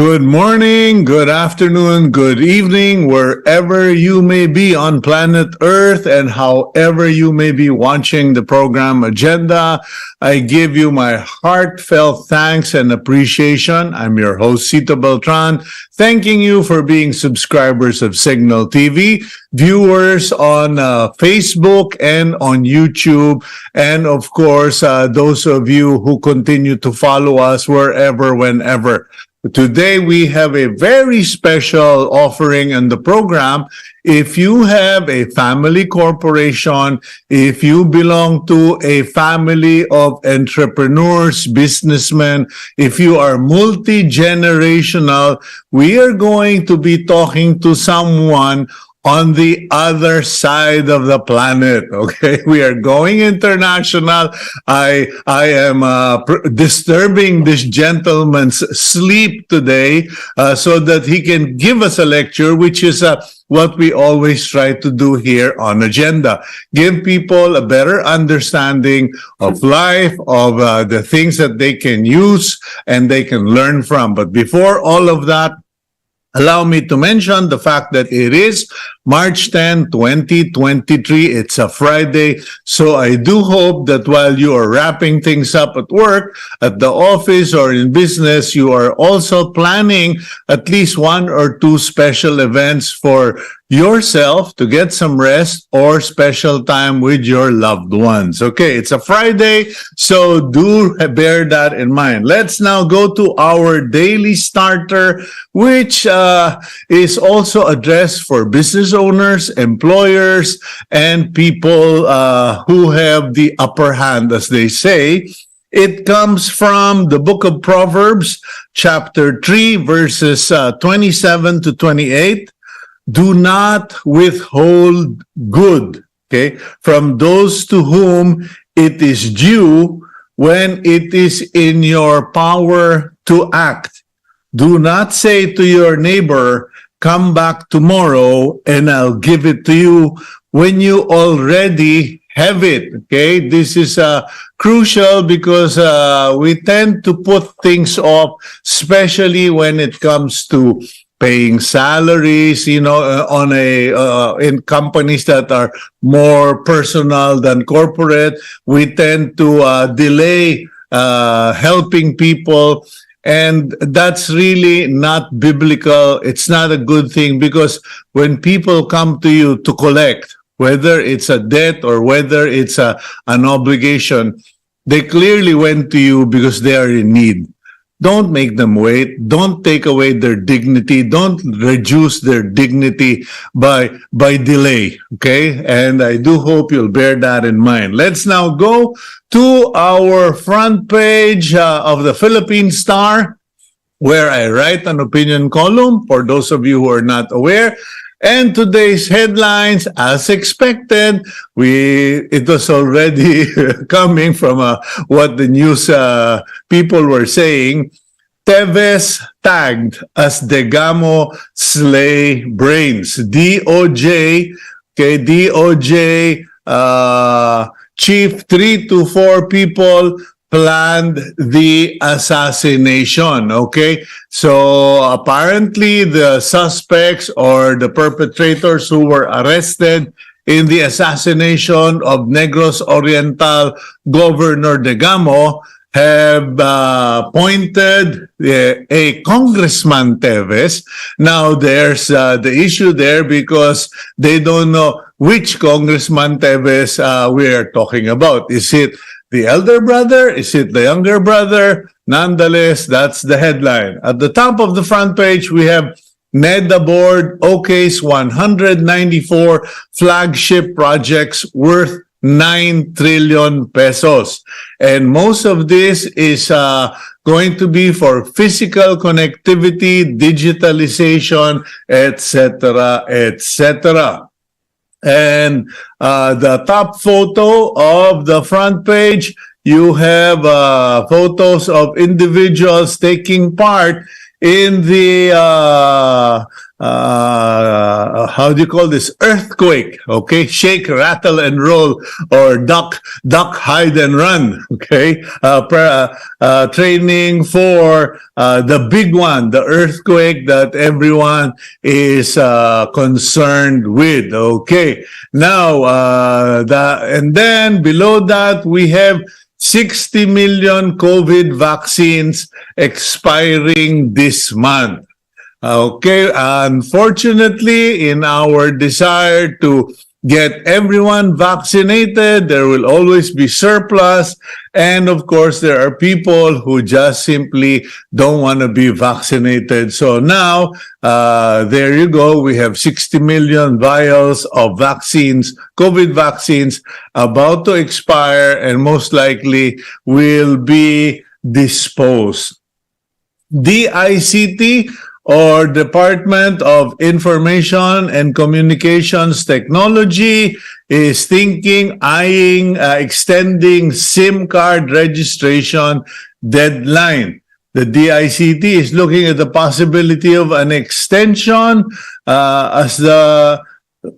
Good morning, good afternoon, good evening, wherever you may be on planet Earth and however you may be watching the program agenda. I give you my heartfelt thanks and appreciation. I'm your host, Cito Beltran, thanking you for being subscribers of Cignal TV, viewers on Facebook and on YouTube, and of course, those of you who continue to follow us wherever, whenever. Today, we have a very special offering in the program. If you have a family corporation, if you belong to a family of entrepreneurs, businessmen, if you are multi-generational, we are going to be talking to someone on the other side of the planet. Okay, we are going international. I am disturbing this gentleman's sleep today so that he can give us a lecture, which is what we always try to do here on Agenda. Give people a better understanding of life, of the things that they can use and they can learn from. But before all of that, allow me to mention the fact that it is March 10, 2023. It's a Friday. So I do hope that while you are wrapping things up at work, at the office, or in business, you are also planning at least one or two special events for yourself to get some rest or special time with your loved ones. Okay, it's a Friday, so do bear that in mind. Let's now go to our daily starter, which is also addressed for business owners, employers, and people who have the upper hand, as they say. It comes from the book of Proverbs, chapter 3, verses 27 to 28. Do not withhold good, okay, from those to whom it is due when it is in your power to act. Do not say to your neighbor, come back tomorrow and I'll give it to you when you already have it. Okay, this is crucial because we tend to put things off, especially when it comes to paying salaries, on in companies that are more personal than corporate. We tend to delay helping people. And that's really not biblical. It's not a good thing, because when people come to you to collect, whether it's a debt or whether it's an obligation, they clearly went to you because they are in need. Don't make them wait. Don't take away their dignity. Don't reduce their dignity by delay. Okay? And I do hope you'll bear that in mind. Let's now go to our front page of the Philippine Star, where I write an opinion column for those of you who are not aware. And today's headlines, as expected, it was already coming from what the news people were saying. Teves tagged as Degamo slay brains. DOJ, okay, DOJ chief 3 to 4 people planned the assassination. Okay, so apparently the suspects or the perpetrators who were arrested in the assassination of Negros Oriental Governor Degamo have appointed a Congressman Teves. Now there's the issue there because they don't know which Congressman Teves we are talking about. Is it the elder brother? Is it the younger brother? Nonetheless, that's the headline. At the top of the front page, we have NEDA board OK's 194 flagship projects worth 9 trillion pesos. And most of this is going to be for physical connectivity, digitalization, etc., etc. And the top photo of the front page, you have photos of individuals taking part in the how do you call this, earthquake, okay, shake, rattle and roll, or duck, hide and run, okay, training for the big one, the earthquake that everyone is concerned with. Okay, now and then below that we have 60 million COVID vaccines expiring this month. Okay, unfortunately, in our desire to get everyone vaccinated, there will always be surplus. And of course, there are people who just simply don't want to be vaccinated. So now, there you go. We have 60 million vials of vaccines, COVID vaccines, about to expire and most likely will be disposed. DICT, or Department of Information and Communications Technology, is eyeing extending SIM card registration deadline. The DICT is looking at the possibility of an extension as the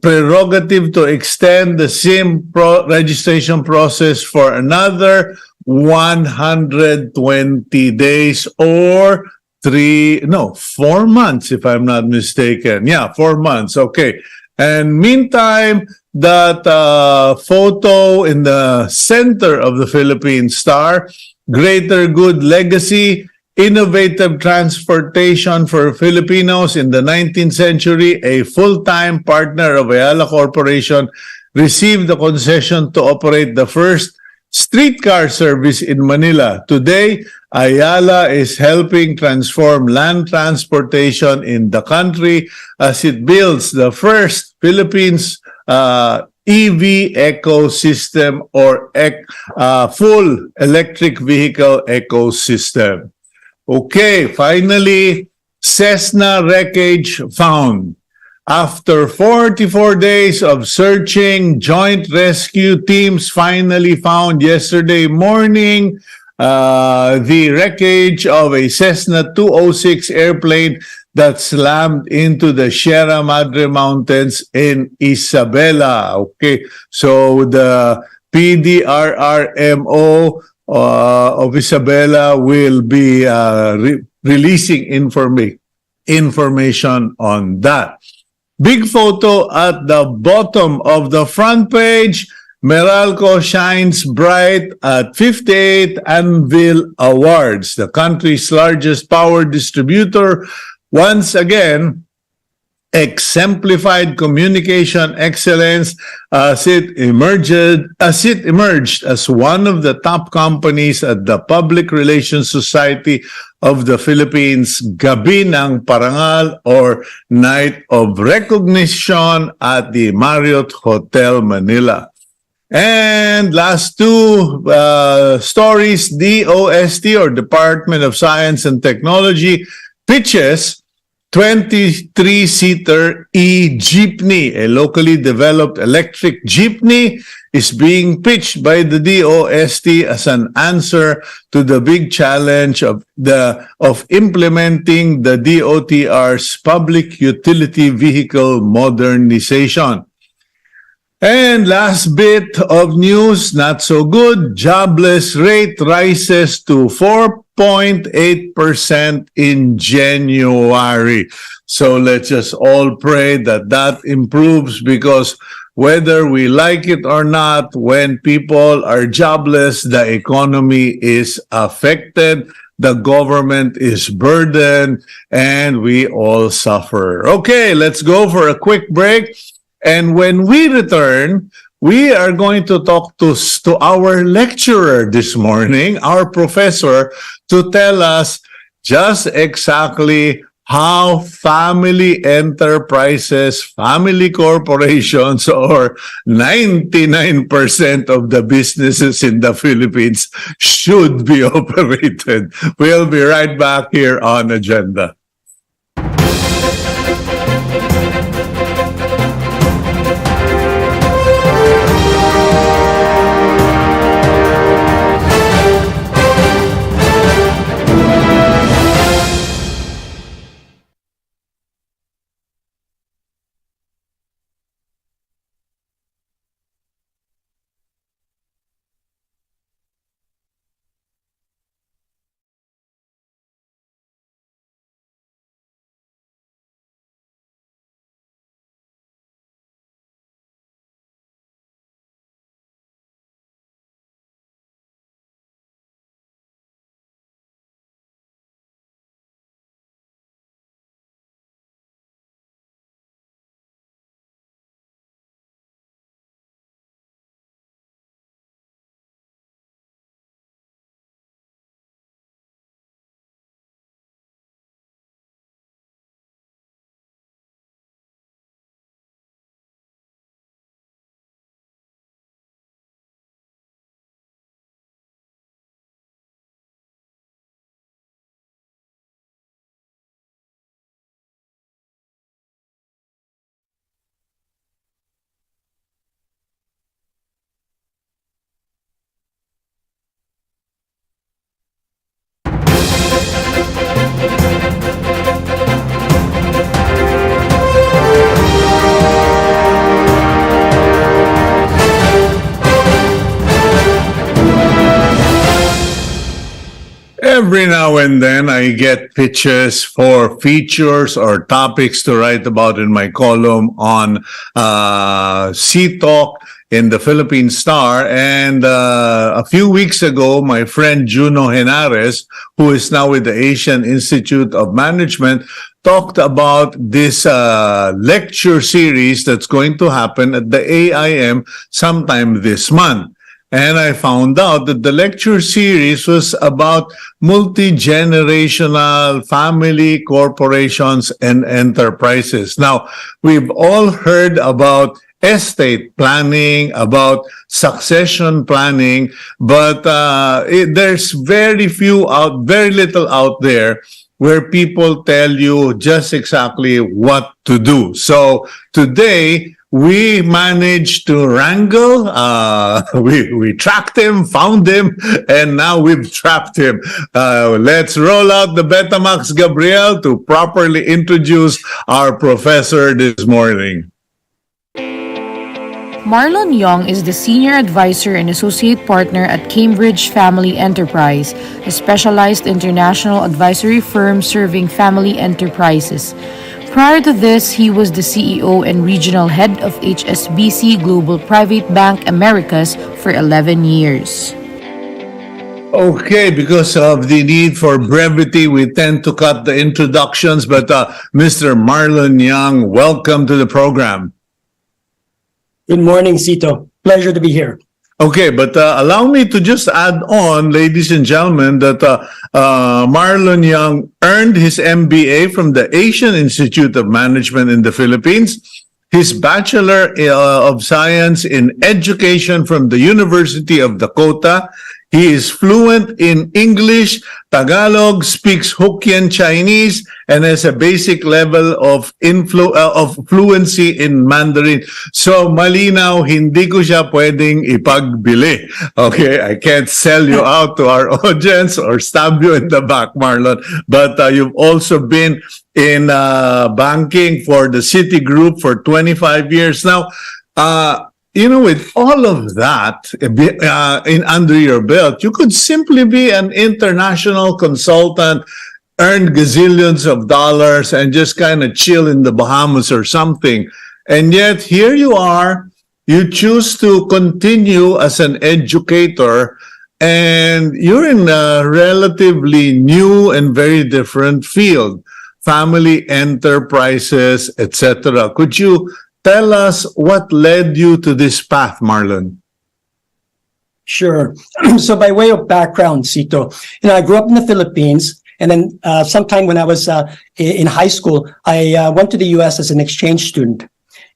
prerogative to extend the SIM registration process for another 120 days, or 4 months, if I'm not mistaken. Yeah, 4 months. Okay. And meantime, that photo in the center of the Philippine Star, Greater Good Legacy, Innovative Transportation for Filipinos in the 19th Century, a full-time partner of Ayala Corporation, received the concession to operate the first streetcar service in Manila. Today, Ayala is helping transform land transportation in the country as it builds the first Philippines EV ecosystem, or full electric vehicle ecosystem. Okay, finally, Cessna wreckage found. After 44 days of searching, joint rescue teams finally found yesterday morning the wreckage of a Cessna 206 airplane that slammed into the Sierra Madre Mountains in Isabela. Okay, so the PDRRMO of Isabela will be releasing information on that. Big photo at the bottom of the front page. Meralco shines bright at 58 Anvil Awards. The country's largest power distributor once again exemplified communication excellence as it emerged as one of the top companies at the Public Relations Society of the Philippines Gabi ng Parangal, or Night of Recognition, at the Marriott Hotel Manila. And last two stories, DOST, or Department of Science and Technology, pitches 23-seater e-jeepney, a locally developed electric jeepney, is being pitched by the DOST as an answer to the big challenge of implementing the DOTR's public utility vehicle modernization. And last bit of news, not so good. Jobless rate rises to 4.8% in January. So let's just all pray that that improves, because whether we like it or not, when people are jobless, the economy is affected, the government is burdened, and we all suffer. Okay, let's go for a quick break. And when we return, we are going to talk to our lecturer this morning, our professor, to tell us just exactly how family enterprises, family corporations, or 99% of the businesses in the Philippines should be operated. We'll be right back here on Agenda. every now and then I get pitches for features or topics to write about in my column on Cito in the Philippine Star. And a few weeks ago, my friend Juno Henares, who is now with the Asian Institute of Management, talked about this lecture series that's going to happen at the AIM sometime this month. And I found out that the lecture series was about multi-generational family corporations and enterprises. Now, we've all heard about estate planning, about succession planning, but there's very little out there where people tell you just exactly what to do. So today, we managed to wrangle, we tracked him, found him, and now we've trapped him. Let's roll out the Betamax Gabriel to properly introduce our professor this morning. Marlon Young is the Senior Advisor and Associate Partner at Cambridge Family Enterprise, a specialized international advisory firm serving family enterprises. Prior to this, he was the CEO and Regional Head of HSBC Global Private Bank Americas for 11 years. Okay, because of the need for brevity, we tend to cut the introductions, but Mr. Marlon Young, welcome to the program. Good morning, Cito. Pleasure to be here. Okay, but allow me to just add on, ladies and gentlemen, that Marlon Young earned his MBA from the Asian Institute of Management in the Philippines, his Bachelor of Science in Education from the University of Dakota. He is fluent in English, Tagalog, speaks Hokkien Chinese, and has a basic level of fluency in Mandarin. So malinaw, hindi ko siya pwedeng ipagbili. Okay, I can't sell you out to our audience or stab you in the back, Marlon. But you've also been in banking for the Citigroup for 25 years now. With all of that under your belt, you could simply be an international consultant, earn gazillions of dollars, and just kind of chill in the Bahamas or something. And yet, here you are, you choose to continue as an educator, and you're in a relatively new and very different field, family enterprises, etc. Could you tell us what led you to this path, Marlon? Sure. So by way of background, Cito, I grew up in the Philippines, and then sometime when I was in high school, I went to the U.S. as an exchange student.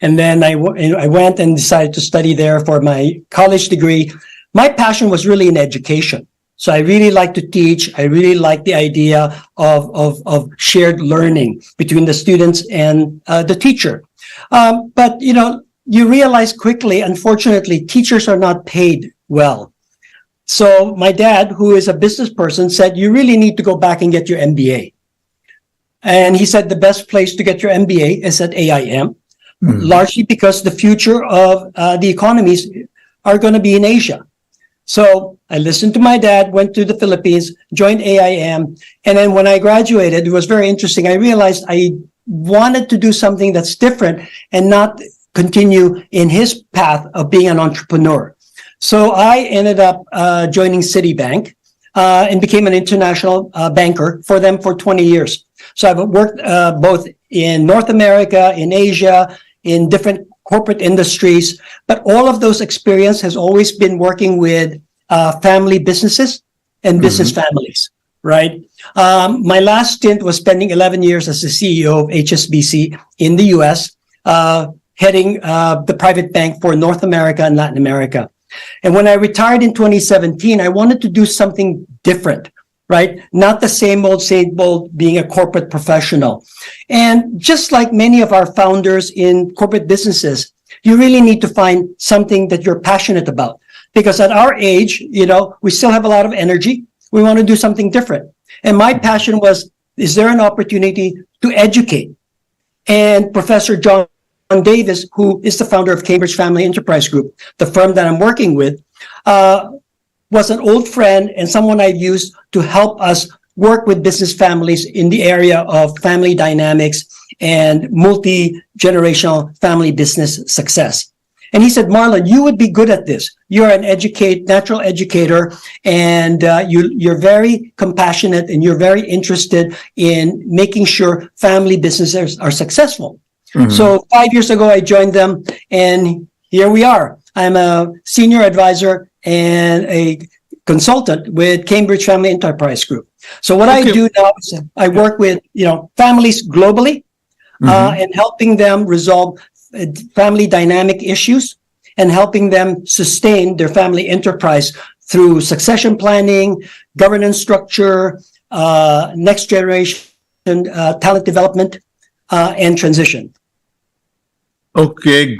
And then I went and decided to study there for my college degree. My passion was really in education. So I really like to teach. I really like the idea of shared learning between the students and the teacher. But, you realize quickly, unfortunately, teachers are not paid well. So my dad, who is a business person, said, you really need to go back and get your MBA. And he said the best place to get your MBA is at AIM, largely because the future of the economies are going to be in Asia. So I listened to my dad, went to the Philippines, joined AIM. And then when I graduated, it was very interesting. I realized I wanted to do something that's different and not continue in his path of being an entrepreneur. So I ended up joining Citibank and became an international banker for them for 20 years. So I've worked both in North America, in Asia, in different corporate industries, but all of those experience has always been working with family businesses and business families, right? My last stint was spending 11 years as the CEO of HSBC in the US, heading the private bank for North America and Latin America. And when I retired in 2017, I wanted to do something different, right? Not the same old being a corporate professional. And just like many of our founders in corporate businesses, you really need to find something that you're passionate about. Because at our age, we still have a lot of energy. We want to do something different. And my passion was, is there an opportunity to educate? And Professor John Davis, who is the founder of Cambridge Family Enterprise Group, the firm that I'm working with, was an old friend and someone I've used to help us work with business families in the area of family dynamics and multi-generational family business success. And he said, Marlon, you would be good at this. You're an natural educator, and you're very compassionate, and you're very interested in making sure family businesses are successful. Mm-hmm. So 5 years ago, I joined them, and here we are. I'm a senior advisor and a consultant with Cambridge Family Enterprise Group. So what I do now is I work with families globally, and helping them resolve family dynamic issues and helping them sustain their family enterprise through succession planning, governance structure, next generation talent development, and transition. Okay,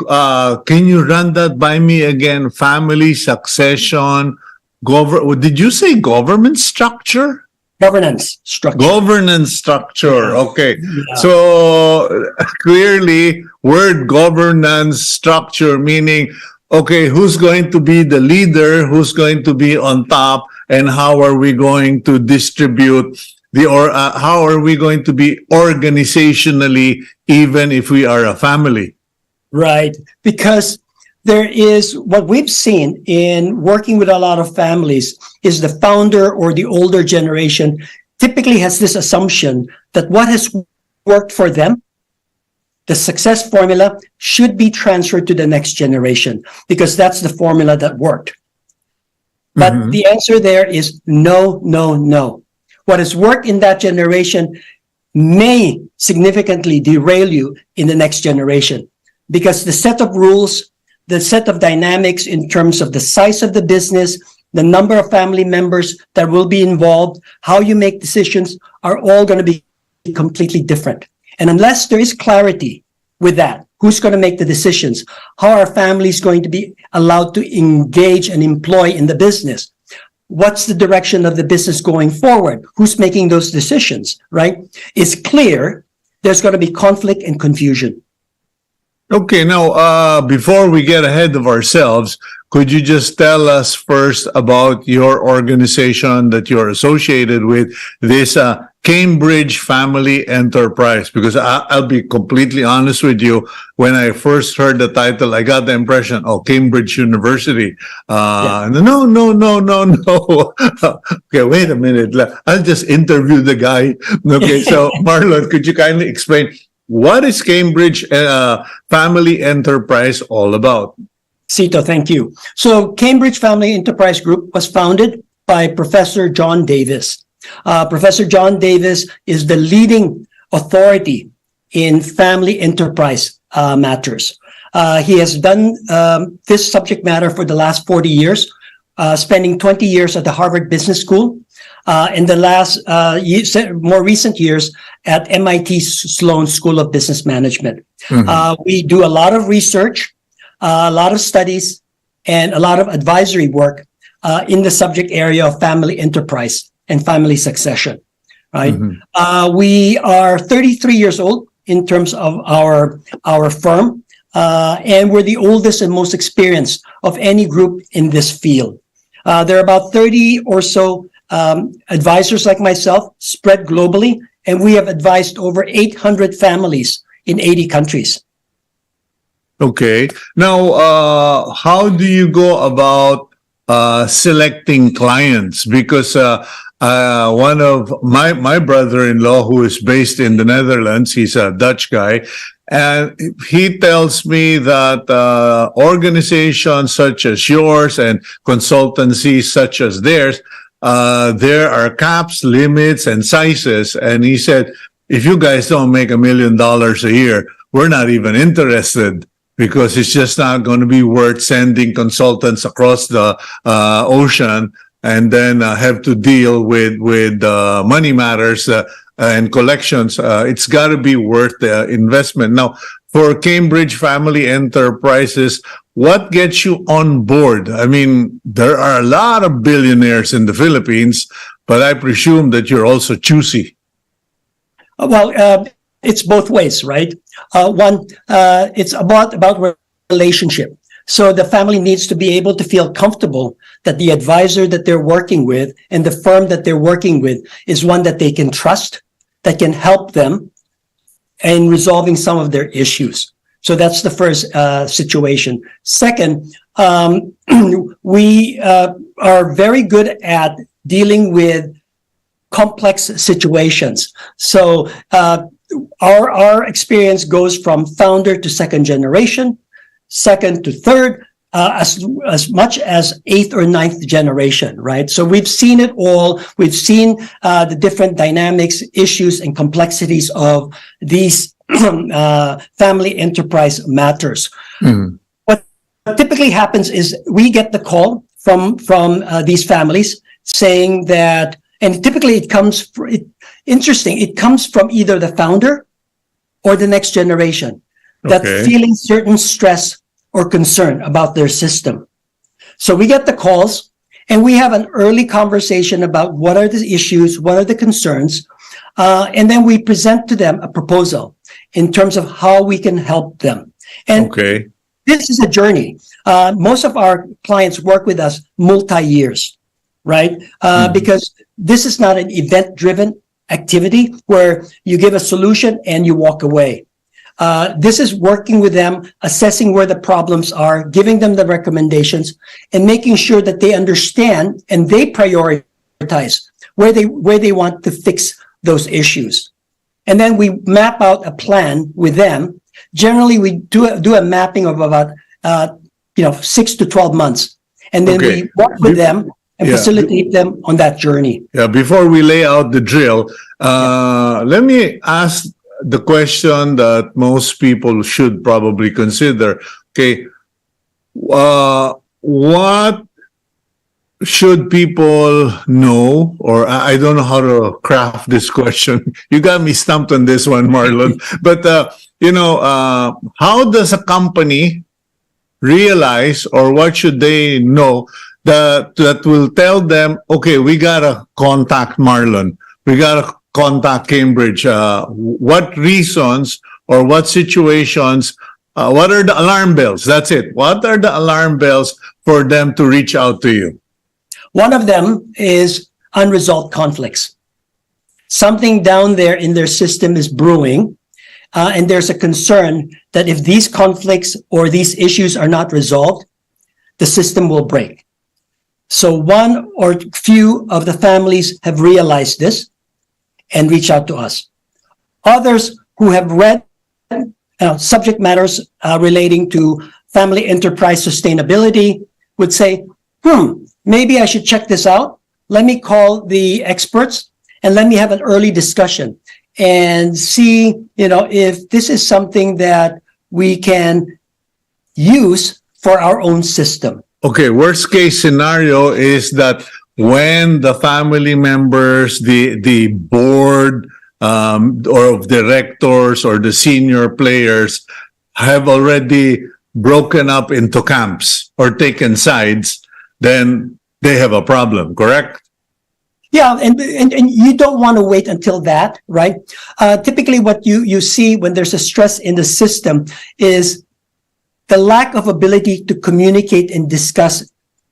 can you run that by me again? Family succession, did you say government structure? Governance structure. Governance structure. Okay. Yeah. So clearly, word governance structure meaning, okay, who's going to be the leader? Who's going to be on top? And how are we going to distribute how are we going to be organizationally, even if we are a family? Right. Because there is what we've seen in working with a lot of families is the founder or the older generation typically has this assumption that what has worked for them, the success formula, should be transferred to the next generation because that's the formula that worked. But the answer there is no, no, no. What has worked in that generation may significantly derail you in the next generation because the set of rules, the set of dynamics in terms of the size of the business, the number of family members that will be involved, how you make decisions are all going to be completely different. And unless there is clarity with that, who's going to make the decisions? How are families going to be allowed to engage and employ in the business? What's the direction of the business going forward? Who's making those decisions, right? It's clear there's going to be conflict and confusion. Okay, now, before we get ahead of ourselves, could you just tell us first about your organization that you're associated with, this Cambridge Family Enterprise? Because I'll be completely honest with you, when I first heard the title, I got the impression, oh, Cambridge University. No. Okay, wait a minute. I'll just interview the guy. Okay, so Marlon, could you kindly explain, what is Cambridge Family Enterprise all about? Cito, thank you. So Cambridge Family Enterprise Group was founded by Professor John Davis. Professor John Davis is the leading authority in family enterprise matters. He has done this subject matter for the last 40 years, spending 20 years at the Harvard Business School. In the last more recent years at MIT Sloan School of Business Management. We do a lot of research, a lot of studies, and a lot of advisory work in the subject area of family enterprise and family succession. Right? We are 33 years old in terms of our firm, and we're the oldest and most experienced of any group in this field. There are about 30 or so advisors like myself spread globally, and we have advised over 800 families in 80 countries. Okay. Now, how do you go about selecting clients? Because one of my brother-in-law, who is based in the Netherlands, he's a Dutch guy, and he tells me that organizations such as yours and consultancies such as theirs, there are caps, limits, and sizes. And he said, if you guys don't make $1 million a year, we're not even interested, because it's just not going to be worth sending consultants across the ocean and then have to deal with money matters and collections. It's got to be worth the investment. Now, for Cambridge Family Enterprises, what gets you on board? I mean, there are a lot of billionaires in the Philippines, but I presume that you're also choosy. Well, it's both ways, right? One, it's about relationship. So the family needs to be able to feel comfortable that the advisor that they're working with and the firm that they're working with is one that they can trust, that can help them in resolving some of their issues. So that's the first situation. Second, we are very good at dealing with complex situations. So our experience goes from founder to second generation, second to third, as much as eighth or ninth generation, right? So we've seen it all. We've seen the different dynamics, issues, and complexities of these family enterprise matters. What typically happens is we get the call from these families saying that, and typically it comes, it comes from either the founder or the next generation that's feeling certain stress or concern about their system. So we get the calls and we have an early conversation about what are the issues, what are the concerns, and then we present to them a proposal in terms of how we can help them. And this is a journey. Most of our clients work with us multi-years, right? Because this is not an event-driven activity where you give a solution and you walk away. This is working with them, assessing where the problems are, giving them the recommendations, and making sure that they understand and they prioritize where they want to fix those issues. And then we map out a plan with them. Generally, we do a mapping of about 6 to 12 months, and then we work with them and facilitate them on that journey. Yeah, before we lay out the drill, let me ask the question that most people should probably consider. Okay, what should people know, or I don't know how to craft this question. You got me stumped on this one, Marlon. But, how does a company realize, or what should they know that will tell them, okay, we gotta contact Marlon, we gotta contact Cambridge. What reasons or what situations, what are the alarm bells? That's it. What are the alarm bells for them to reach out to you? One of them is unresolved conflicts. Something down there in their system is brewing, and there's a concern that if these conflicts or these issues are not resolved, the system will break. So one or few of the families have realized this and reach out to us. Others who have read subject matters relating to family enterprise sustainability would say, maybe I should check this out. Let me call the experts and let me have an early discussion and see, if this is something that we can use for our own system. Okay, worst case scenario is that when the family members, the board or of directors or the senior players have already broken up into camps or taken sides, then they have a problem, correct? Yeah, and you don't want to wait until that, right? Typically what you see when there's a stress in the system is the lack of ability to communicate and discuss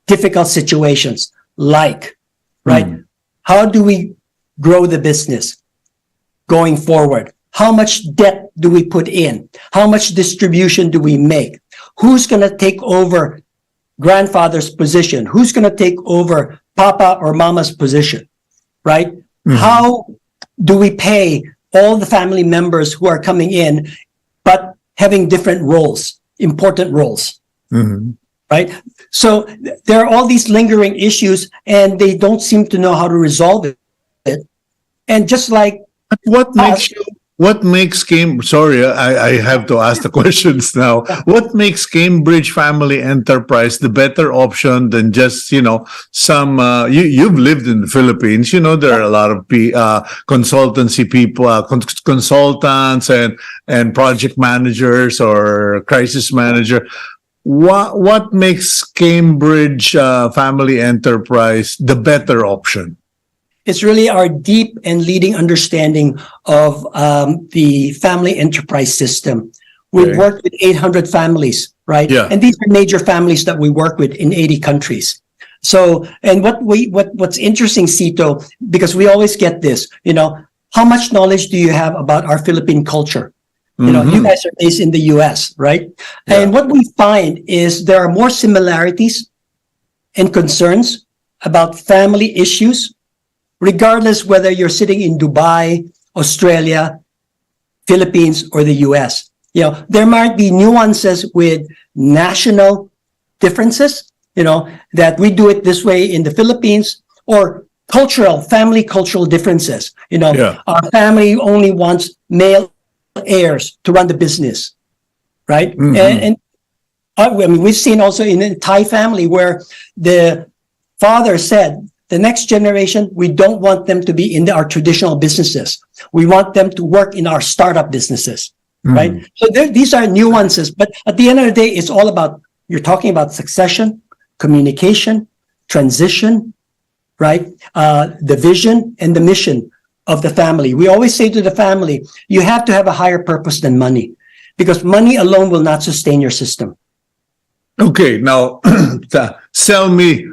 difficult situations, like, right? How do we grow the business going forward? How much debt do we put in? How much distribution do we make? Who's going to take over grandfather's position? Who's going to take over papa or mama's position, right? How do we pay all the family members who are coming in, but having different roles, important roles, right? So there are all these lingering issues and they don't seem to know how to resolve it. And just like what makes Cambridge, sorry, I have to ask the questions now. What makes Cambridge Family Enterprise the better option than just, some, you've lived in the Philippines, there are a lot of consultancy people, consultants and project managers or crisis manager. What makes Cambridge Family Enterprise the better option? It's really our deep and leading understanding of the family enterprise system. We've worked with 800 families right? Yeah. And these are major families that we work with in 80 countries. So, and what's interesting, Cito, because we always get this, how much knowledge do you have about our Philippine culture? You guys are based in the US, right? Yeah. And what we find is there are more similarities and concerns about family issues, regardless whether you're sitting in Dubai, Australia, Philippines, or the US. There might be nuances with national differences, that we do it this way in the Philippines, or family cultural differences. Yeah. Our family only wants male heirs to run the business, right? And I mean, we've seen also in a Thai family where the father said, the next generation, we don't want them to be in our traditional businesses. We want them to work in our startup businesses, right? So these are nuances, but at the end of the day, it's all about, you're talking about succession, communication, transition, right? The vision and the mission of the family. We always say to the family, you have to have a higher purpose than money, because money alone will not sustain your system. Okay, now sell me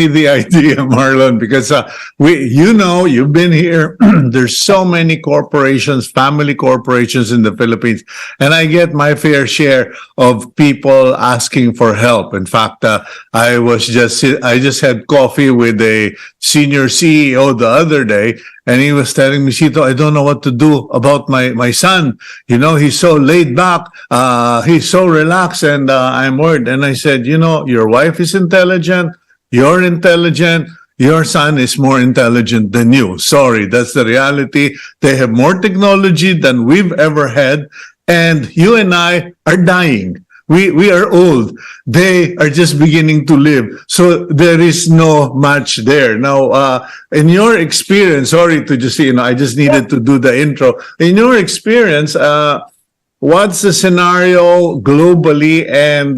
the idea, Marlon, because you've been here. There's so many corporations, family corporations in the Philippines, and I get my fair share of people asking for help. In fact, I just had coffee with a senior CEO the other day, and he was telling me, Cito, I don't know what to do about my son. He's so laid back, he's so relaxed, and I'm worried. And I said, your wife is intelligent, you're intelligent, your son is more intelligent than you. Sorry, that's the reality. They have more technology than we've ever had, and you and I are dying. We are old. They are just beginning to live. So there is no match there. Now, in your experience, sorry to just, I just needed to do the intro. In your experience, what's the scenario globally, and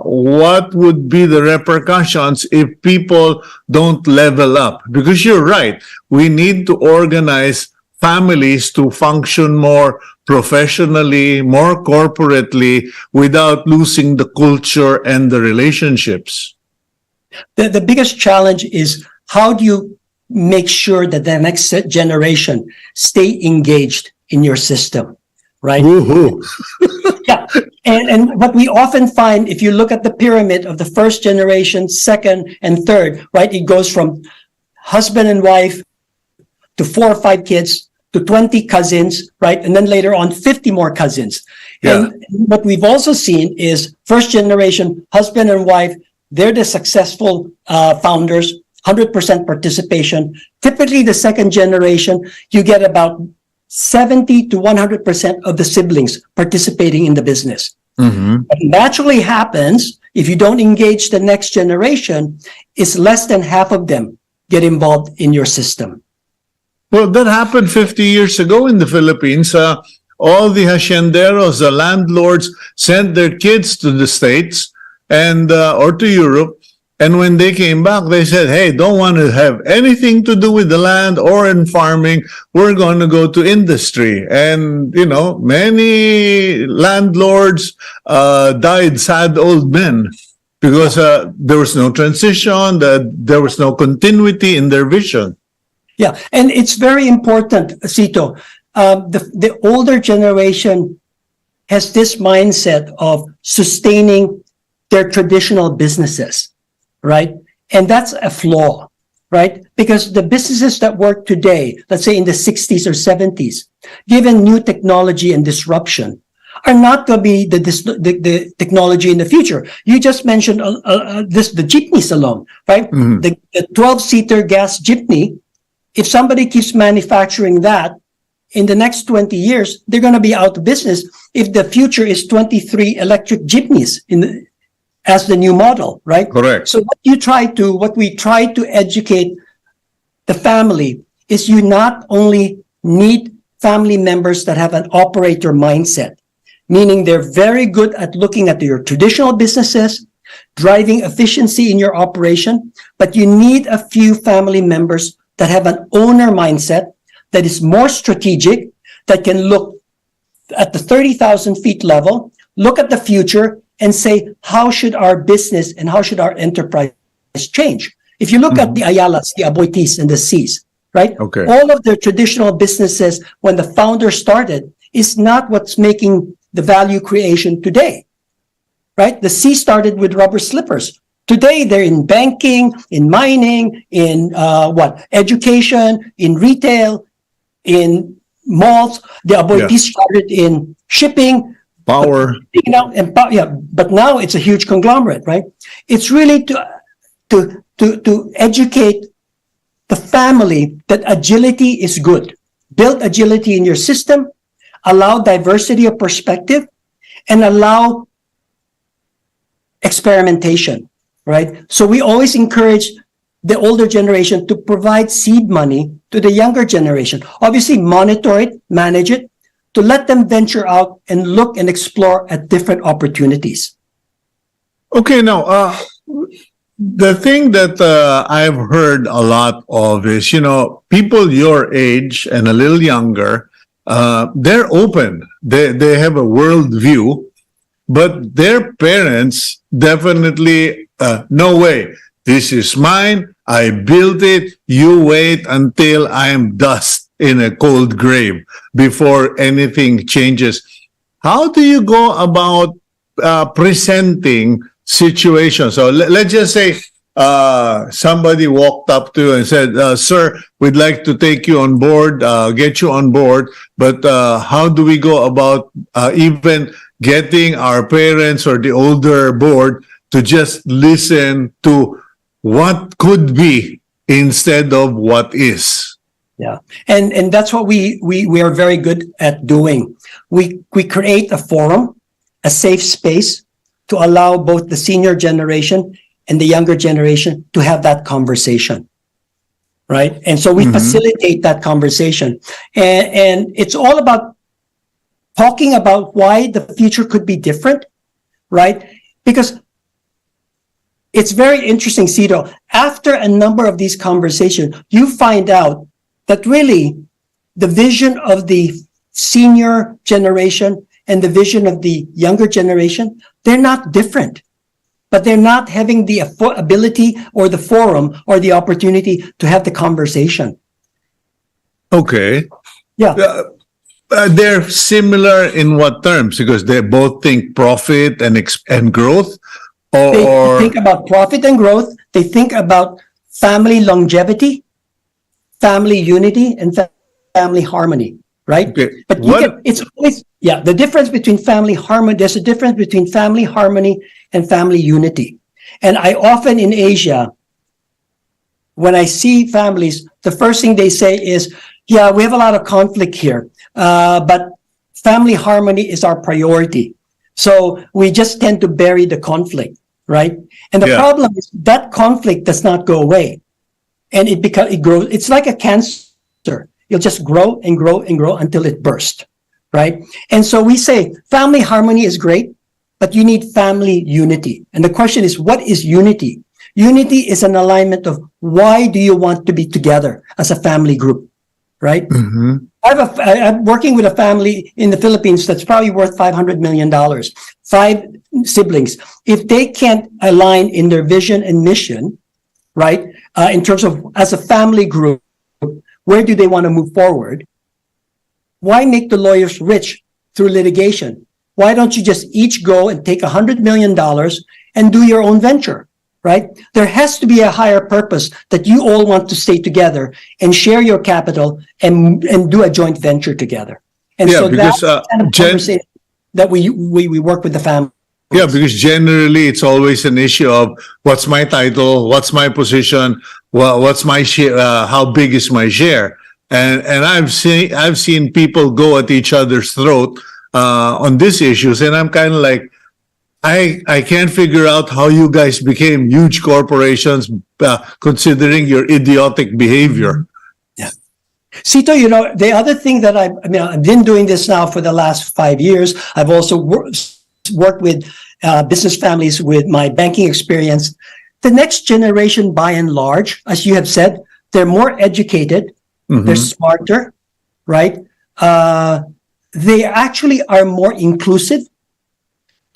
what would be the repercussions if people don't level up? Because you're right. We need to organize families to function more professionally, more corporately, without losing the culture and the relationships. The biggest challenge is, how do you make sure that the next generation stay engaged in your system, right? Woohoo. Yeah. And what we often find, if you look at the pyramid of the first generation, second, and third, right, it goes from husband and wife to 4 or 5 kids to 20 cousins, right? And then later on, 50 more cousins. Yeah. And what we've also seen is first generation, husband and wife, they're the successful founders, 100% participation. Typically, the second generation, you get about 70 to 100% of the siblings participating in the business. What naturally happens if you don't engage the next generation is less than half of them get involved in your system. Well, that happened 50 years ago in the Philippines. All the hacienderos, the landlords, sent their kids to the States and or to Europe. And when they came back, they said, hey, don't want to have anything to do with the land or in farming. We're going to go to industry. And, many landlords died sad old men because there was no transition, there was no continuity in their vision. Yeah, and it's very important, Cito. The older generation has this mindset of sustaining their traditional businesses, right? And that's a flaw, right? Because the businesses that work today, let's say in the 60s or 70s, given new technology and disruption, are not going to be the technology in the future. You just mentioned the jeepneys alone, right? The 12-seater gas jeepney. If somebody keeps manufacturing that, in the next 20 years, they're going to be out of business if the future is 23 electric jeepneys as the new model, right? Correct. So what we try to educate the family is, you not only need family members that have an operator mindset, meaning they're very good at looking at your traditional businesses, driving efficiency in your operation, but you need a few family members that have an owner mindset that is more strategic, that can look at the 30,000 feet level, look at the future, and say, how should our business and how should our enterprise change? If you look at the Ayalas, the Aboitis, and the Cs, right? Okay. All of their traditional businesses, when the founder started, is not what's making the value creation today, right? The C started with rubber slippers. Today, they're in banking, in mining, in education, in retail, in malls. The Aboitis started in shipping, Power. but now it's a huge conglomerate, right? It's really to educate the family that agility is good. Build agility in your system, allow diversity of perspective, and allow experimentation, right? So we always encourage the older generation to provide seed money to the younger generation. Obviously, monitor it, manage it, to let them venture out and look and explore at different opportunities. Okay, now, the thing that I've heard a lot of is, people your age and a little younger, they're open. They have a worldview, but their parents definitely, no way. This is mine. I built it. You wait until I am dust in a cold grave before anything changes. How do you go about presenting situations? So let's just say somebody walked up to you and said, sir, we'd like to take you on board, get you on board, but how do we go about even getting our parents or the older board to just listen to what could be instead of what is? Yeah, and that's what we are very good at doing. We create a forum, a safe space to allow both the senior generation and the younger generation to have that conversation, right? And so we facilitate that conversation, and it's all about talking about why the future could be different, right? Because it's very interesting, Cito. After a number of these conversations, you find out that really the vision of the senior generation and the vision of the younger generation, they're not different, but they're not having the ability or the forum or the opportunity to have the conversation. Okay. Yeah. They're similar in what terms? Because they both think profit and growth, They think about profit and growth. They think about family longevity, family unity, and family harmony, right? Okay. But it's always, the difference between family harmony, there's a difference between family harmony and family unity. And I often in Asia, when I see families, the first thing they say is, we have a lot of conflict here, but family harmony is our priority. So we just tend to bury the conflict, right? And the problem is that conflict does not go away. And it grows. It's like a cancer. You'll just grow and grow and grow until it bursts, right? And so we say family harmony is great, but you need family unity. And the question is, what is unity? Unity is an alignment of why do you want to be together as a family group, right? I'm working with a family in the Philippines that's probably worth $500 million, 5 siblings. If they can't align in their vision and mission, right, in terms of as a family group, where do they want to move forward? Why make the lawyers rich through litigation? Why don't you just each go and take $100 million and do your own venture, right? There has to be a higher purpose that you all want to stay together and share your capital and do a joint venture together. And so that's kind of conversation that we work with the family. Yeah, because generally it's always an issue of what's my title, what's my position, what's my share, how big is my share, and I've seen people go at each other's throat on these issues, and I'm kind of like, I can't figure out how you guys became huge corporations considering your idiotic behavior. Yeah, Cito, the other thing that I've been doing this now for the last 5 years. I've also worked with business families with my banking experience. The next generation, by and large, as you have said, they're more educated, they're smarter, right? They actually are more inclusive.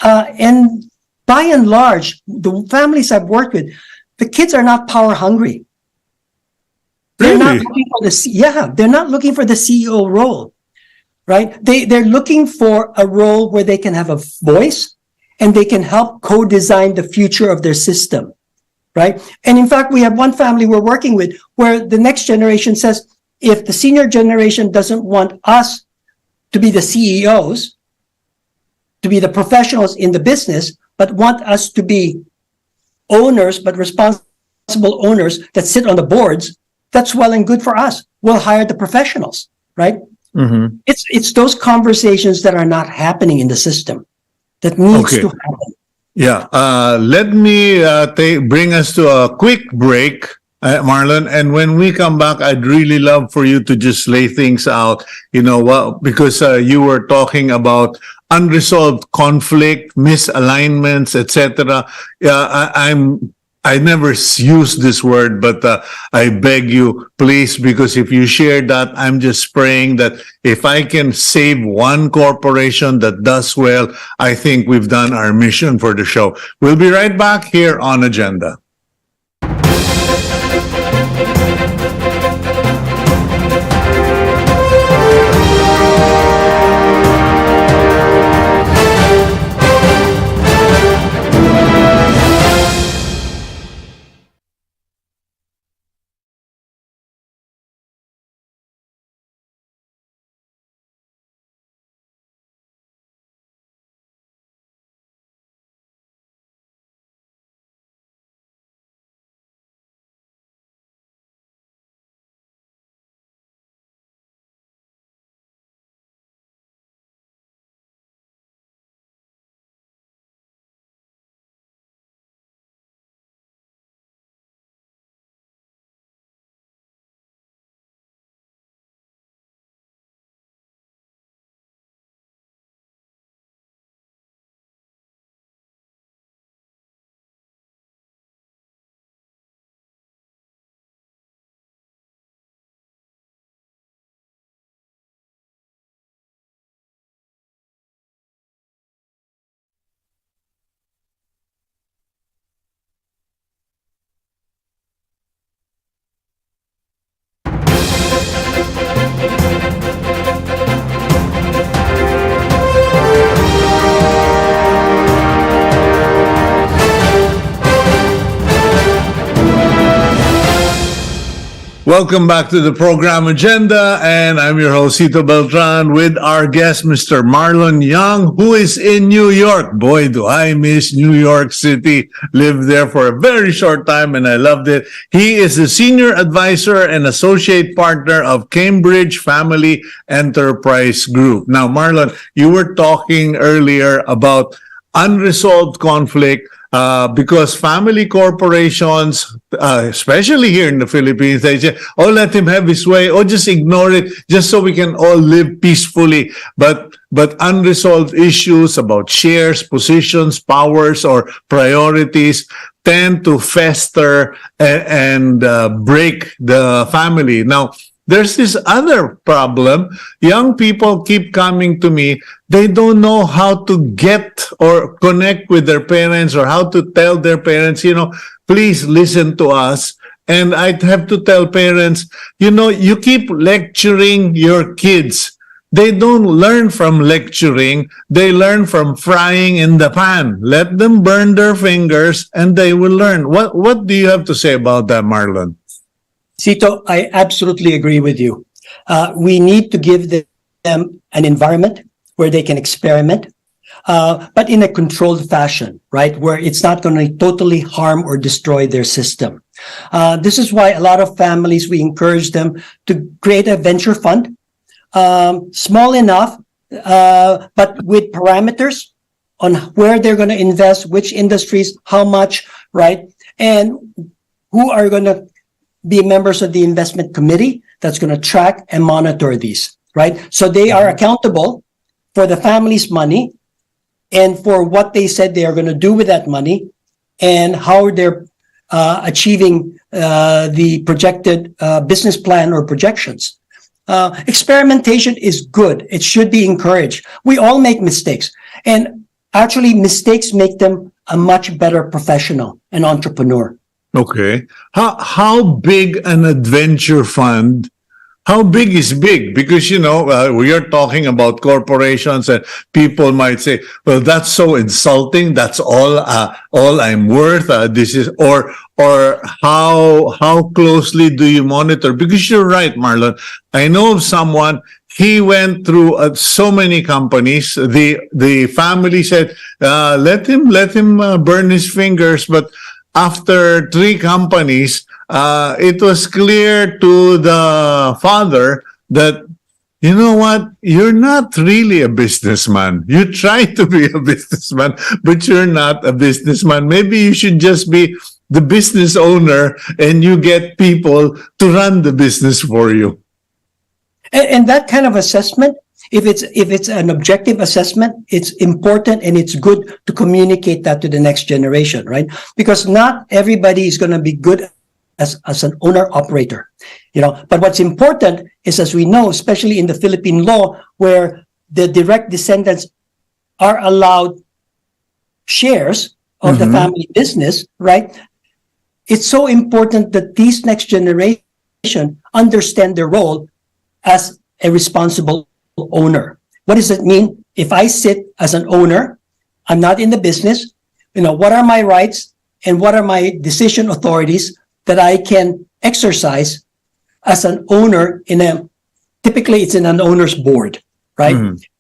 And by and large, the families I've worked with, the kids are not power hungry. They're not Really? looking for they're not looking for the CEO role, right? They're looking for a role where they can have a voice and they can help co-design the future of their system, right? And in fact, we have one family we're working with where the next generation says, if the senior generation doesn't want us to be the CEOs, to be the professionals in the business, but want us to be owners, but responsible owners that sit on the boards, that's well and good for us. We'll hire the professionals, right? Mm-hmm. It's those conversations that are not happening in the system that needs Okay. to happen. Yeah. Let me bring us to a quick break, Marlon. And when we come back, I'd really love for you to just lay things out, because you were talking about unresolved conflict, misalignments, etc. I never use this word, but I beg you, please, because if you share that, I'm just praying that if I can save one corporation that does well, I think we've done our mission for the show. We'll be right back here on Agenda. Welcome back to the program Agenda, and I'm your host, Cito Beltran, with our guest, Mr. Marlon Young, who is in New York. Boy, do I miss New York City. Lived there for a very short time, and I loved it. He is the senior advisor and associate partner of Cambridge Family Enterprise Group. Now, Marlon, you were talking earlier about unresolved conflict, because family corporations, especially here in the Philippines, they say, oh, let him have his way, or just ignore it, just so we can all live peacefully. But unresolved issues about shares, positions, powers, or priorities tend to fester and break the family. Now, there's this other problem. Young people keep coming to me. They don't know how to get or connect with their parents, or how to tell their parents, please listen to us. And I'd have to tell parents, you keep lecturing your kids. They don't learn from lecturing. They learn from frying in the pan. Let them burn their fingers and they will learn. What do you have to say about that, Marlon? Cito, I absolutely agree with you. We need to give them an environment where they can experiment, but in a controlled fashion, right? Where it's not going to totally harm or destroy their system. This is why a lot of families, we encourage them to create a venture fund, small enough, but with parameters on where they're going to invest, which industries, how much, right? And who are going to be members of the investment committee that's going to track and monitor these, right? So they are accountable for the family's money and for what they said they are going to do with that money and how they're achieving the projected business plan or projections. Experimentation is good. It should be encouraged. We all make mistakes. And actually mistakes make them a much better professional and entrepreneur. Okay. How big an adventure fund? How big is big? Because, we are talking about corporations and people might say, well, that's so insulting. That's all I'm worth. This is, or how closely do you monitor? Because you're right, Marlon. I know of someone, he went through so many companies. The family said, let him burn his fingers. But after 3 companies, it was clear to the father that, you know what, you're not really a businessman. You try to be a businessman, but you're not a businessman. Maybe you should just be the business owner and you get people to run the business for you. And that kind of assessment, if it's an objective assessment, it's important and it's good to communicate that to the next generation, right? Because not everybody is going to be good as an owner operator, But what's important is, as we know, especially in the Philippine law, where the direct descendants are allowed shares of the family business, right? It's so important that these next generation understand their role as a responsible owner. What does it mean? If I sit as an owner, I'm not in the business, what are my rights and what are my decision authorities that I can exercise as an owner typically it's in an owner's board, right?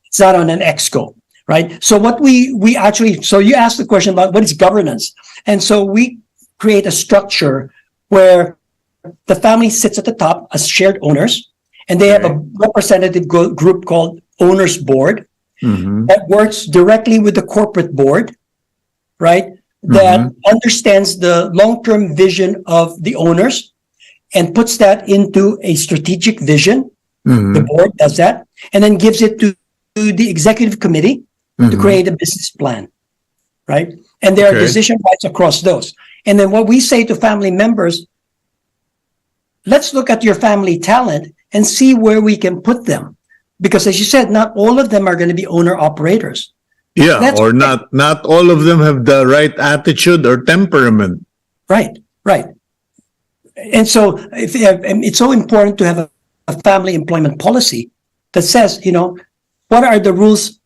It's not on an exco, right? So what we actually, so you asked the question about what is governance. And so we create a structure where the family sits at the top as shared owners, and they have a representative group called Owners Board that works directly with the corporate board, right? That understands the long-term vision of the owners and puts that into a strategic vision. The board does that and then gives it to the executive committee to create a business plan, right? And there are decision rights across those. And then what we say to family members, let's look at your family talent and see where we can put them. Because as you said, not all of them are going to be owner operators. Yeah, or not all of them have the right attitude or temperament. Right. And so it's so important to have a family employment policy that says, what are the rules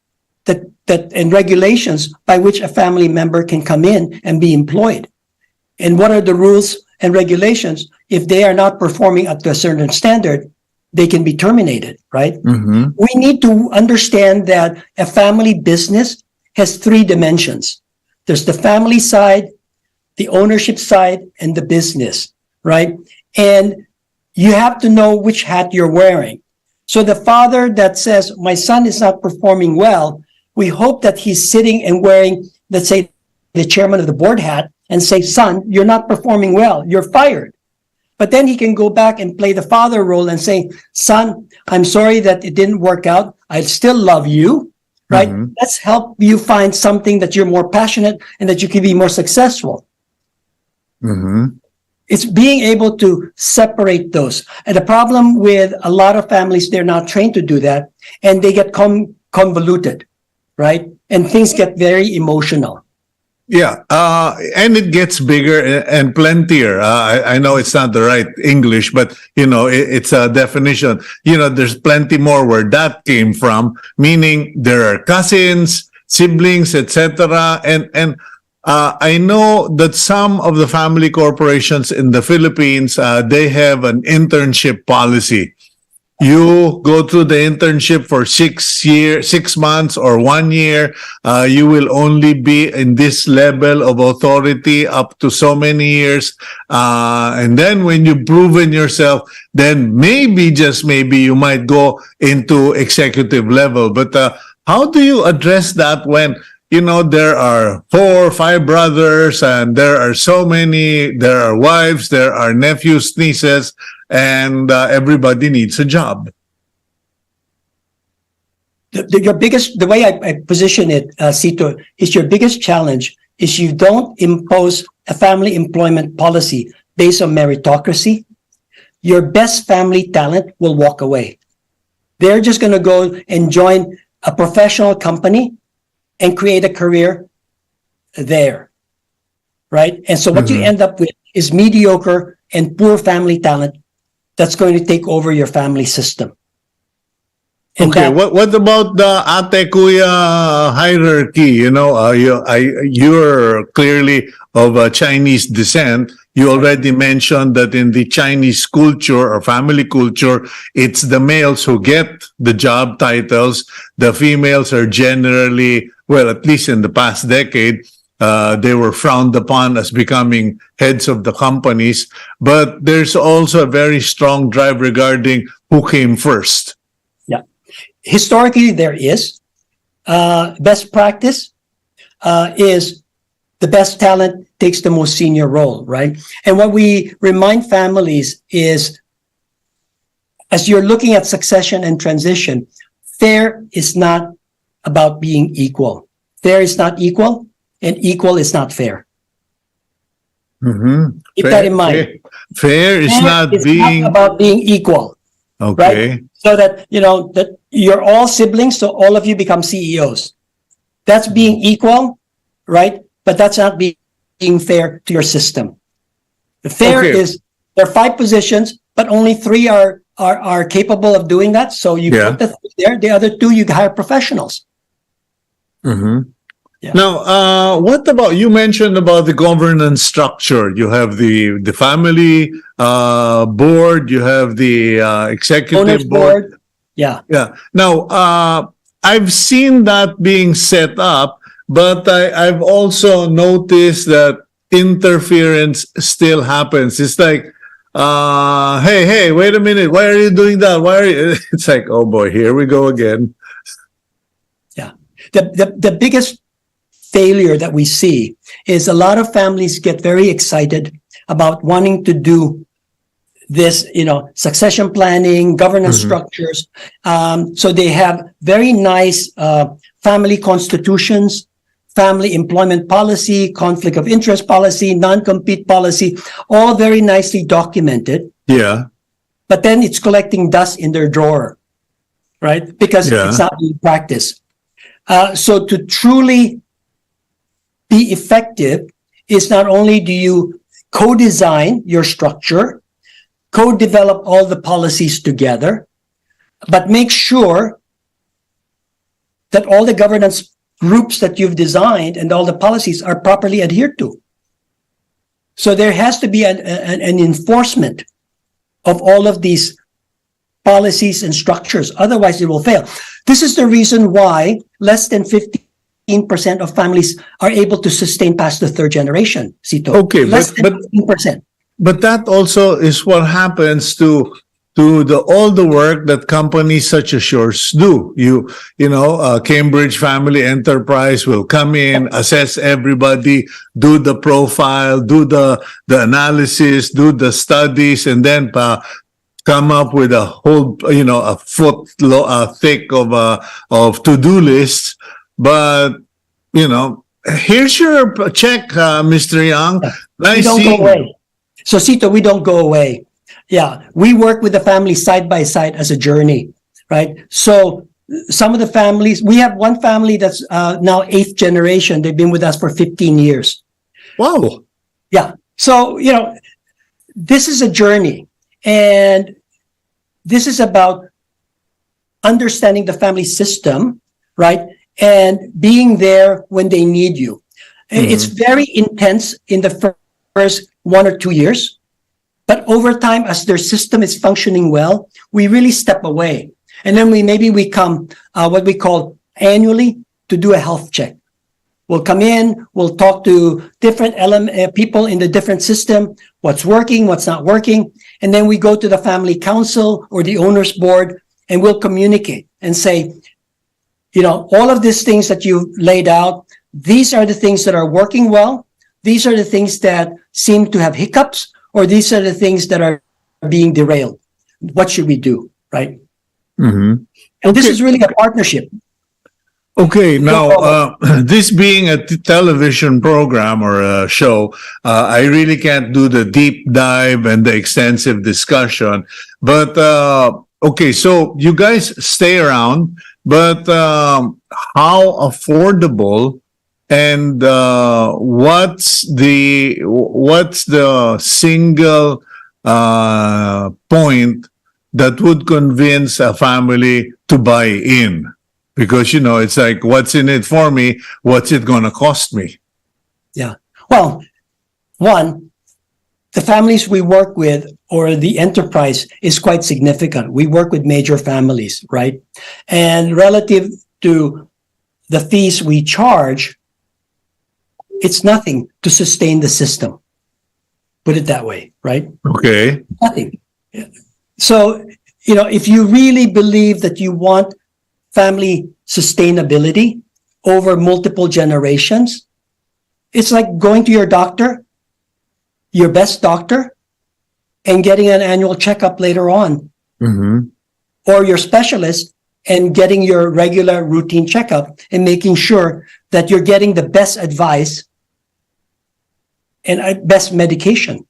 that and regulations by which a family member can come in and be employed? And what are the rules and regulations if they are not performing up to a certain standard, they can be terminated, right? We need to understand that a family business has 3 dimensions. There's the family side, the ownership side, and the business, right? And you have to know which hat you're wearing. So the father that says, my son is not performing well, we hope that he's sitting and wearing, let's say, the chairman of the board hat and say, son, you're not performing well, you're fired. But then he can go back and play the father role and say, son, I'm sorry that it didn't work out. I still love you, right? Let's help you find something that you're more passionate and that you can be more successful. It's being able to separate those. And the problem with a lot of families, they're not trained to do that, and they get convoluted, right? And things get very emotional. Yeah, and it gets bigger and plentier. I know it's not the right English, but it's a definition. There's plenty more where that came from, meaning there are cousins, siblings, etc. And I know that some of the family corporations in the Philippines, they have an internship policy. You go through the internship for 6 months or 1 year. You will only be in this level of authority up to so many years. And then when you've proven yourself, then maybe, just maybe, you might go into executive level. But how do you address that when, there are 4 or 5 brothers and there are so many, there are wives, there are nephews, nieces, and everybody needs a job? The way I position it, Cito, is your biggest challenge is you don't impose a family employment policy based on meritocracy. Your best family talent will walk away. They're just going to go and join a professional company and create a career there, right? And so what you end up with is mediocre and poor family talent that's going to take over your family system. And Okay, that- what about the ate kuya hierarchy? You're clearly of Chinese descent. You already mentioned that in the Chinese culture or family culture, it's the males who get the job titles. The females are generally, well, at least in the past decade, they were frowned upon as becoming heads of the companies. But there's also a very strong drive regarding who came first. Historically, there is. Best practice is the best talent takes the most senior role, right? And what we remind families is, as you're looking at succession and transition, fair is not about being equal. Fair is not equal, and equal is not fair. Keep that in mind. Fair is not It's being not about being equal, okay. right? So that, that you're all siblings, so all of you become CEOs. That's being equal, right? But that's not being fair to your system. The fair Okay. is there are 5 positions, but only 3 are capable of doing that. So you Yeah. put the 3 there. The other 2 you hire professionals. Yeah. Now, what about, you mentioned about the governance structure. You have the family board, you have the executive Owners board. Yeah. Yeah. Now, I've seen that being set up, but I've also noticed that interference still happens. It's like, hey, wait a minute. Why are you doing that? Why are you? It's like, oh boy, here we go again. Yeah. The biggest failure that we see is a lot of families get very excited about wanting to do this, succession planning, governance structures. So they have very nice family constitutions, family employment policy, conflict of interest policy, non-compete policy, all very nicely documented. Yeah. But then it's collecting dust in their drawer, right? Because Yeah. it's not being practiced. So to truly be effective is not only do you co-design your structure, co-develop all the policies together, but make sure that all the governance groups that you've designed and all the policies are properly adhered to. So there has to be an enforcement of all of these policies and structures. Otherwise, it will fail. This is the reason why less than 15% of families are able to sustain past the 3rd generation, Cito. Okay, Less but- than 15%. But that also is what happens to all the work that companies such as yours do. Cambridge Family Enterprise will come in, assess everybody, do the profile, do the analysis, do the studies, and then come up with a whole, a foot thick of to-do lists. But here's your check, Mr. Young. We don't go away. So, Cito, we don't go away. Yeah, we work with the family side by side as a journey, right? So some of the families, we have one family that's now 8th generation. They've been with us for 15 years. Wow. Yeah. So, this is a journey, and this is about understanding the family system, right? And being there when they need you. It's very intense in the first 1 or 2 years, but over time, as their system is functioning well, we really step away. And then we come what we call annually to do a health check. We'll come in, we'll talk to different people in the different system, what's working, what's not working. And then we go to the family council or the owners board, and we'll communicate and say, all of these things that you've laid out, these are the things that are working well. These are the things that seem to have hiccups, or these are the things that are being derailed. What should we do, right? And this is really a partnership. Okay, now, this being a television program or a show, I really can't do the deep dive and the extensive discussion. But, okay, so you guys stay around. but how affordable and what's the single point that would convince a family to buy in? Because, it's like, what's in it for me? What's it going to cost me? Yeah. Well, one, the families we work with or the enterprise is quite significant. We work with major families, right? And relative to the fees we charge, it's nothing to sustain the system. Put it that way, right? Okay. Nothing. So, if you really believe that you want family sustainability over multiple generations, it's like going to your doctor, your best doctor, and getting an annual checkup later on. Mm-hmm. Or your specialist and getting your regular routine checkup and making sure that you're getting the best advice and best medication.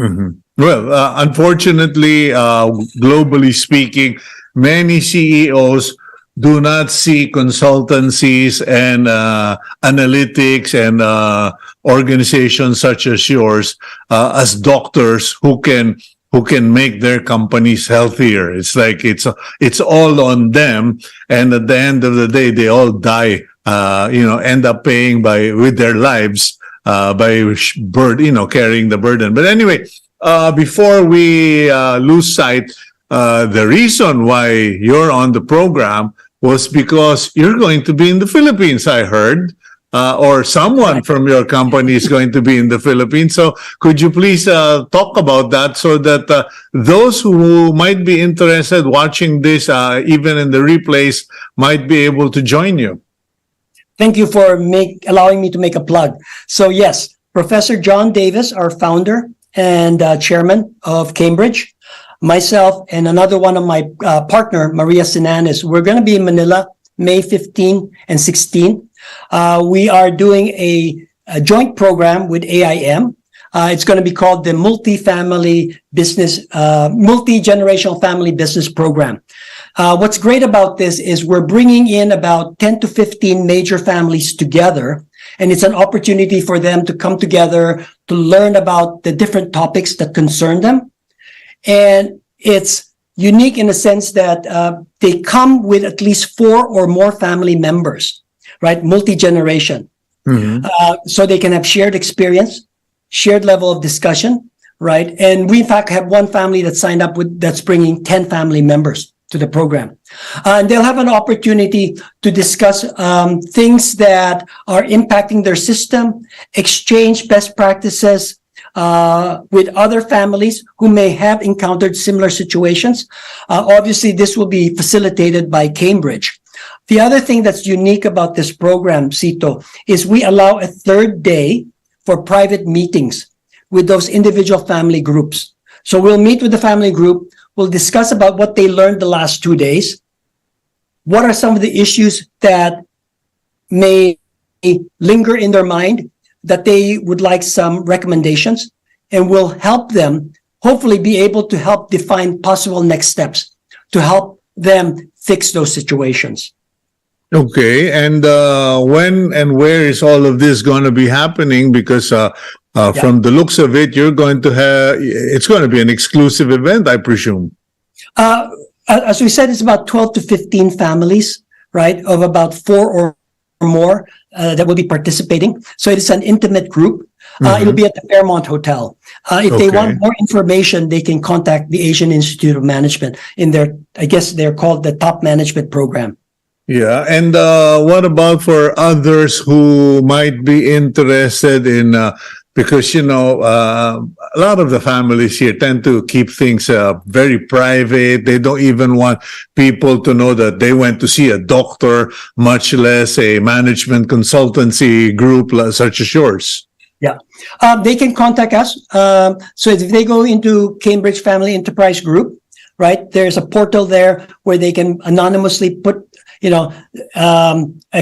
Mm-hmm. Well, unfortunately, globally speaking, many CEOs do not see consultancies and analytics and organizations such as yours as doctors who can make their companies healthier. It's like it's all on them, and at the end of the day, they all die. End up paying with their lives carrying the burden. But anyway, before we lose sight, the reason why you're on the program was because you're going to be in the Philippines, I heard, or someone from your company is going to be in the Philippines. So could you please talk about that so that those who might be interested watching this, even in the replays, might be able to join you? Thank you for allowing me to make a plug. So yes, Professor John Davis, our founder and chairman of Cambridge, myself and another one of my partner, Maria Sinanes, we're going to be in Manila, May 15 and 16. We are doing a joint program with AIM. It's going to be called the Multi-Generational Family Business Program. What's great about this is we're bringing in about 10 to 15 major families together, and it's an opportunity for them to come together to learn about the different topics that concern them. And it's unique in the sense that they come with at least 4 or more family members, right? Multi-generation. Mm-hmm. So they can have shared experience, shared level of discussion, right? And we in fact have one family that signed up that's bringing 10 family members to the program. And they'll have an opportunity to discuss things that are impacting their system, exchange best practices with other families who may have encountered similar situations. Obviously, this will be facilitated by Cambridge. The other thing that's unique about this program, Cito, is we allow a third day for private meetings with those individual family groups. So we'll meet with the family group. We'll discuss about what they learned the last 2 days. What are some of the issues that may linger in their mind that they would like some recommendations, and we'll help them hopefully be able to help define possible next steps to help them fix those situations. Okay, and when and where is all of this going to be happening? Because from the looks of it, it's going to be an exclusive event, I presume. As we said, it's about 12 to 15 families, right, of about 4 or more that will be participating. So it's an intimate group. It'll be at the Fairmont Hotel. If they want more information, they can contact the Asian Institute of Management in I guess they're called the Top Management Program. Yeah, and what about for others who might be interested in, because, a lot of the families here tend to keep things very private. They don't even want people to know that they went to see a doctor, much less a management consultancy group such as yours. Yeah, they can contact us. So if they go into Cambridge Family Enterprise Group, right, there's a portal there where they can anonymously put a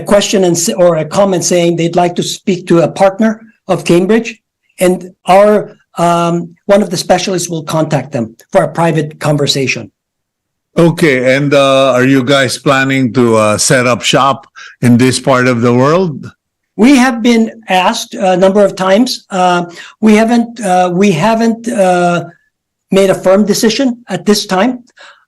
question or a comment saying they'd like to speak to a partner of Cambridge, and our one of the specialists will contact them for a private conversation. Okay, and are you guys planning to set up shop in this part of the world? We have been asked a number of times. We haven't made a firm decision at this time,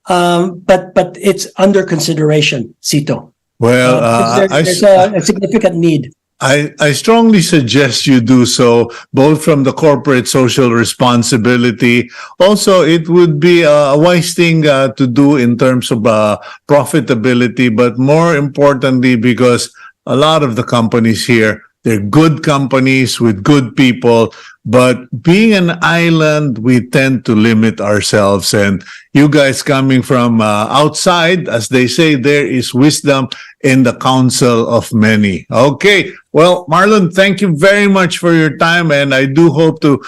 but it's under consideration, Cito. Well, There's a significant need. I strongly suggest you do so, both from the corporate social responsibility. Also, it would be a wise thing to do in terms of profitability, but more importantly, because a lot of the companies here, they're good companies with good people, but being an island, we tend to limit ourselves. And you guys coming from outside, as they say, there is wisdom in the counsel of many. Okay. Well, Marlon, thank you very much for your time. And I do hope to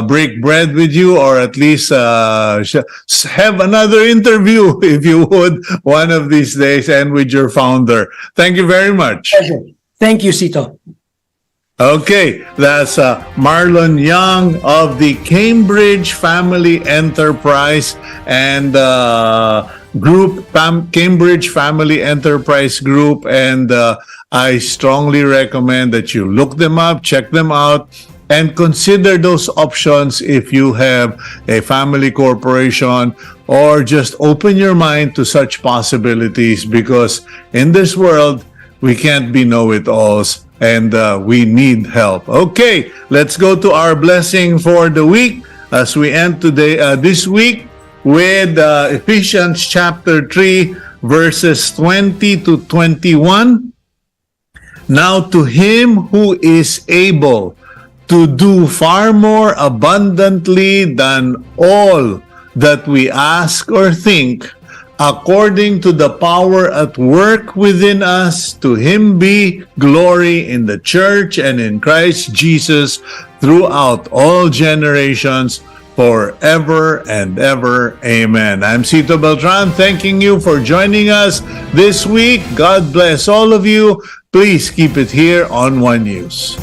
break bread with you, or at least have another interview, if you would, one of these days, and with your founder. Thank you very much. Pleasure. Thank you, Cito. Okay, that's Marlon Young of the Cambridge Family Enterprise and Cambridge Family Enterprise Group, and I strongly recommend that you look them up, check them out, and consider those options if you have a family corporation, or just open your mind to such possibilities, because in this world, we can't be know-it-alls. And we need help. Okay, let's go to our blessing for the week as we end today, this week, with Ephesians chapter 3, verses 20 to 21. Now to him who is able to do far more abundantly than all that we ask or think, according to the power at work within us, to him be glory in the church and in Christ Jesus throughout all generations, forever and ever. Amen. I'm Cito Beltran, thanking you for joining us this week. God bless all of you. Please keep it here on One News.